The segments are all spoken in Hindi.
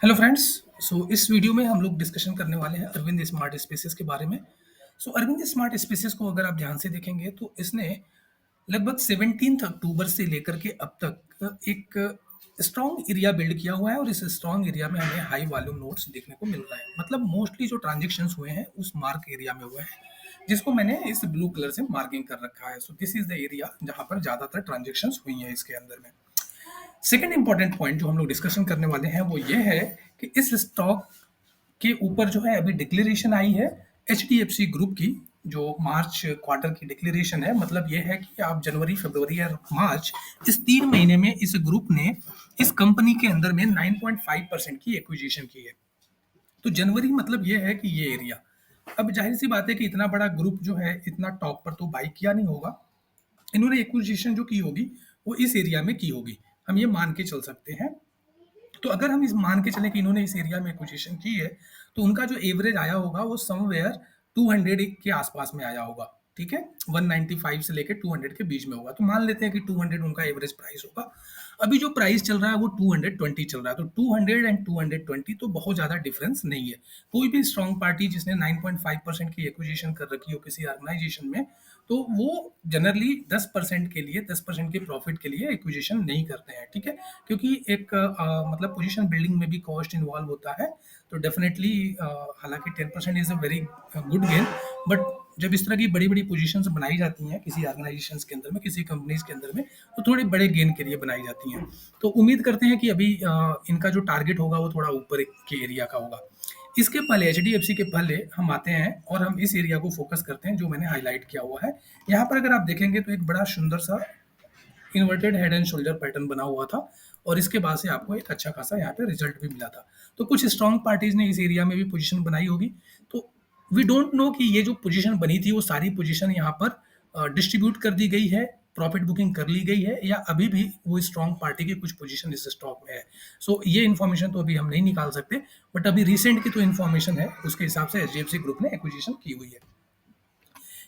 Hello friends. इस वीडियो में हम लोग डिस्कशन करने वाले हैं अरविंद स्मार्ट स्पेसेस के बारे में। अरविंद स्मार्ट स्पेसेस को अगर आप ध्यान से देखेंगे तो इसने लगभग 17 अक्टूबर से लेकर के अब तक एक स्ट्रॉन्ग एरिया बिल्ड किया हुआ है और इस स्ट्रॉन्ग एरिया में हमें हाई वॉल्यूम नोट्स देखने को मिल रहा है। मतलब मोस्टली जो ट्रांजेक्शन्स हुए हैं उस मार्क एरिया में हुए हैं, जिसको मैंने इस ब्लू कलर से मार्किंग कर रखा है। So this is the area जहां पर ज्यादातर ट्रांजेक्शन्स हुई हैं इसके अंदर में। सेकेंड इंपॉर्टेंट पॉइंट जो हम लोग डिस्कशन करने वाले हैं वो ये है कि इस स्टॉक के ऊपर जो है अभी डिक्लेरेशन आई है H D F C group की। जो मार्च क्वार्टर की डिक्लेरेशन है, मतलब ये है कि आप जनवरी फरवरी और मार्च इस 3 महीने में इस ग्रुप ने इस कंपनी के अंदर में 9.5% की एक्विजिशन की है। तो जनवरी मतलब ये है कि ये एरिया, अब जाहिर सी बात है कि इतना बड़ा ग्रुप जो है इतना टॉप पर तो बाई किया नहीं होगा। इन्होंने एक्विजिशन जो की होगी वो इस एरिया में की होगी, हम ये मान के चल सकते हैं। तो अगर हम इस मान के चलें कि इन्होंने इस एरिया में एक्विजिशन की है तो उनका जो एवरेज आया होगा वो समवेयर 200 के आसपास में आया होगा। ठीक है, 195 से लेकर 200 के बीच में होगा। तो मान लेते हैं कि 200 उनका एवरेज प्राइस होगा। अभी जो प्राइस चल रहा है वो 220 चल रहा है, तो 200 एंड 220 तो बहुत ज्यादा डिफरेंस नहीं है। कोई भी स्ट्रॉन्ग पार्टी जिसने 9.5% की एक्विजिशन कर रखी हो किसी ऑर्गेनाइजेशन में, तो वो जनरली 10% के लिए 10% के प्रॉफिट के लिए एक्विजिशन नहीं करते हैं। ठीक है, क्योंकि एक मतलब पोजीशन बिल्डिंग में भी कॉस्ट इन्वॉल्व होता है। तो डेफिनेटली हालांकि 10% is a very good gain, but जब इस तरह की बड़ी बड़ी पोजीशंस बनाई जाती हैं किसी ऑर्गेनाइजेशन के अंदर में, किसी कंपनीज के अंदर में, तो थोड़े बड़े गेन के लिए बनाई जाती हैं। तो उम्मीद करते हैं कि अभी इनका जो टारगेट होगा वो थोड़ा ऊपर के एरिया का होगा। इसके पहले एच डी एफ सी के पहले हम आते हैं और हम इस एरिया को फोकस करते हैं जो मैंने हाईलाइट किया हुआ है। यहाँ पर अगर आप देखेंगे तो एक बड़ा सुंदर सा inverted head and shoulder pattern बना हुआ था और इसके बाद से आपको एक अच्छा खासा यहाँ पे रिजल्ट भी मिला था। तो कुछ स्ट्रॉन्ग पार्टीज ने इस एरिया में भी पोजीशन बनाई होगी। तो वी डोंट नो कि ये जो पोजीशन बनी थी वो सारी पोजीशन यहाँ पर डिस्ट्रीब्यूट कर दी गई है, प्रॉफिट बुकिंग कर ली गई है, या अभी भी वो स्ट्रॉन्ग पार्टी की कुछ पोजीशन इस स्टॉक में है। ये इन्फॉर्मेशन तो अभी हम नहीं निकाल सकते, बट अभी रिसेंट की तो इन्फॉर्मेशन है, उसके हिसाब से H D F C group ने एक्विजिशन की हुई है।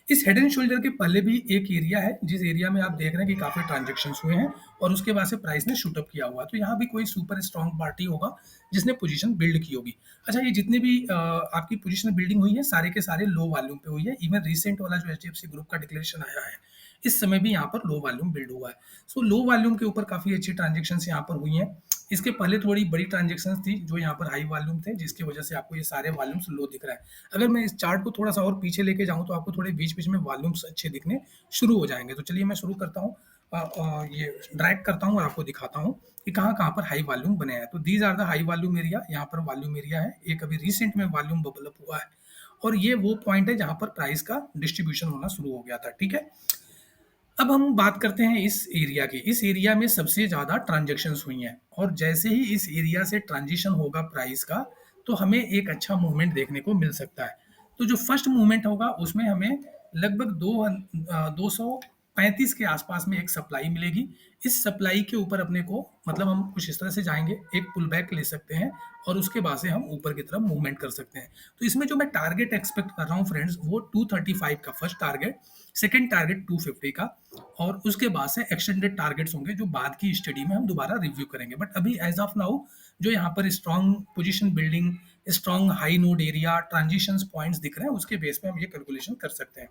इस हेड एंड शोल्डर के पहले भी एक एरिया है जिस एरिया में आप देख रहे हैं कि काफी ट्रांजेक्शन हुए हैं और उसके बाद से प्राइस ने शूट अप किया हुआ। तो यहाँ भी कोई सुपर स्ट्रॉन्ग पार्टी होगा जिसने पोजीशन बिल्ड की होगी। अच्छा, ये जितने भी आपकी पोजीशन बिल्डिंग हुई है सारे के सारे लो वॉल्यूम पे हुई है। इवन रिसेंट वाला जो एचडीएफसी ग्रुप का डिक्लेरेशन आया है इस समय भी यहाँ पर लो वॉल्यूम बिल्ड हुआ है। लो वॉल्यूम के ऊपर काफी अच्छी ट्रांजेक्शन यहाँ पर हुई हैं। इसके पहले थोड़ी बड़ी ट्रांजेक्शन थी जो यहाँ पर हाई वॉल्यूम थे, जिसकी वजह से आपको ये सारे वॉल्यूम्स लो दिख रहा है। अगर मैं इस चार्ट को थोड़ा सा और पीछे लेके जाऊं तो आपको थोड़े बीच बीच में वॉल्यूम्स अच्छे दिखने शुरू हो जाएंगे। तो चलिए मैं शुरू करता हूँ, ये ड्रैग करता हूँ और आपको दिखाता हूँ कि कहाँ कहाँ पर हाई वॉल्यूम बने हैं। तो these are the high volume area. यहाँ पर वॉल्यूम एरिया है, एक अभी रिसेंट में वॉल्यूम बबल अप हुआ है और ये वो पॉइंट है जहां पर प्राइस का डिस्ट्रीब्यूशन होना शुरू हो गया था। ठीक है, अब हम बात करते हैं इस एरिया की। इस एरिया में सबसे ज़्यादा ट्रांजैक्शंस हुई हैं और जैसे ही इस एरिया से ट्रांजिशन होगा प्राइस का तो हमें एक अच्छा मूवमेंट देखने को मिल सकता है। तो जो फर्स्ट मूवमेंट होगा उसमें हमें लगभग 235 के आसपास में एक सप्लाई मिलेगी। इस सप्लाई के ऊपर अपने को, मतलब हम कुछ इस तरह से जाएंगे, एक पुल बैक ले सकते हैं और उसके बाद से हम ऊपर की तरफ मूवमेंट कर सकते हैं। तो इसमें जो मैं टारगेट एक्सपेक्ट कर रहा हूँ फ्रेंड्स, वो 235 का फर्स्ट टारगेट, सेकेंड टारगेट 250 का, और उसके बाद से एक्सटेंडेड टारगेट्स होंगे जो बाद की स्टडी में हम दोबारा रिव्यू करेंगे। बट अभी एज ऑफ नाउ जो यहाँ पर strong position building, strong high node area, transitions points दिख रहे हैं, उसके बेस पे हम ये कैलकुलेशन कर सकते हैं।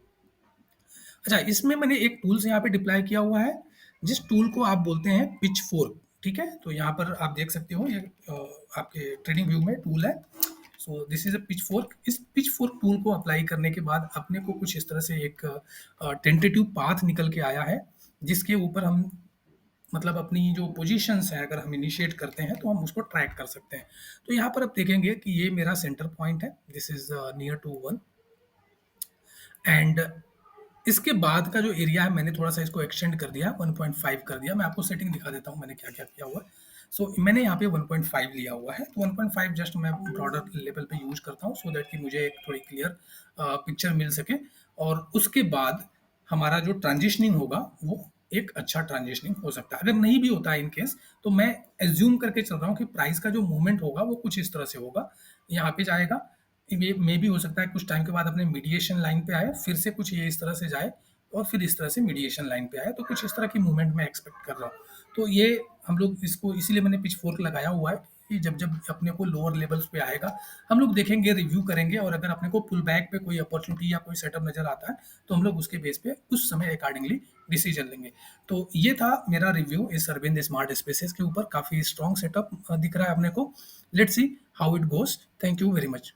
अच्छा, इसमें मैंने एक टूल्स यहाँ पे डिप्लॉय किया हुआ है जिस टूल को आप बोलते हैं पिच फोर्क। ठीक है, तो यहाँ पर आप देख सकते हो ये आपके ट्रेडिंग व्यू में टूल है। This is a pitch fork. इस पिच फोर्क टूल को अप्लाई करने के बाद अपने को कुछ इस तरह से एक टेंटेटिव पाथ निकल के आया है जिसके ऊपर हम, मतलब अपनी जो पोजीशंस है अगर हम इनिशिएट करते हैं तो हम उसको ट्रैक कर सकते हैं। तो यहाँ पर आप देखेंगे कि ये मेरा सेंटर पॉइंट है, this is near to 1, and इसके बाद का जो एरिया है मैंने थोड़ा सा इसको एक्सटेंड कर दिया, 1.5 कर दिया। मैं आपको सेटिंग दिखा देता हूँ मैंने क्या क्या किया हुआ है। मैंने यहाँ पे 1.5 लिया हुआ है, तो 1.5 जस्ट मैं ब्रॉडर लेवल पे यूज करता हूँ सो दैट कि मुझे एक थोड़ी क्लियर पिक्चर मिल सके। और उसके बाद हमारा जो ट्रांजिशनिंग होगा वो एक अच्छा ट्रांजिशनिंग हो सकता है। अगर नहीं भी होता है इन केस, तो मैं एज्यूम करके चल रहा हूँ कि प्राइस का जो मूवमेंट होगा वो कुछ इस तरह से होगा, यहाँ पे जाएगा, ये मे भी हो सकता है कुछ टाइम के बाद अपने मीडिएशन लाइन पे आए, फिर से कुछ ये इस तरह से जाए और फिर इस तरह से मीडिएशन लाइन पे आए। तो कुछ इस तरह की मूवमेंट मैं एक्सपेक्ट कर रहा हूँ। तो ये हम लोग इसको इसीलिए मैंने पिच फोर्क लगाया हुआ है, कि जब-जब अपने को लोअर लेवल्स पे आएगा, हम लोग देखेंगे, रिव्यू करेंगे और अगर अपने को पुल बैक पे कोई अपॉर्च्युनिटी या कोई सेटअप नज़र आता है, तो हम लोग उसके बेस पे उस समय अकॉर्डिंगली डिसीजन लेंगे। तो ये था मेरा रिव्यू इस अरविंद स्मार्ट स्पेसेस के ऊपर, काफ़ी स्ट्रॉन्ग सेटअप दिख रहा है अपने को। Let's see how it goes. Thank you very much.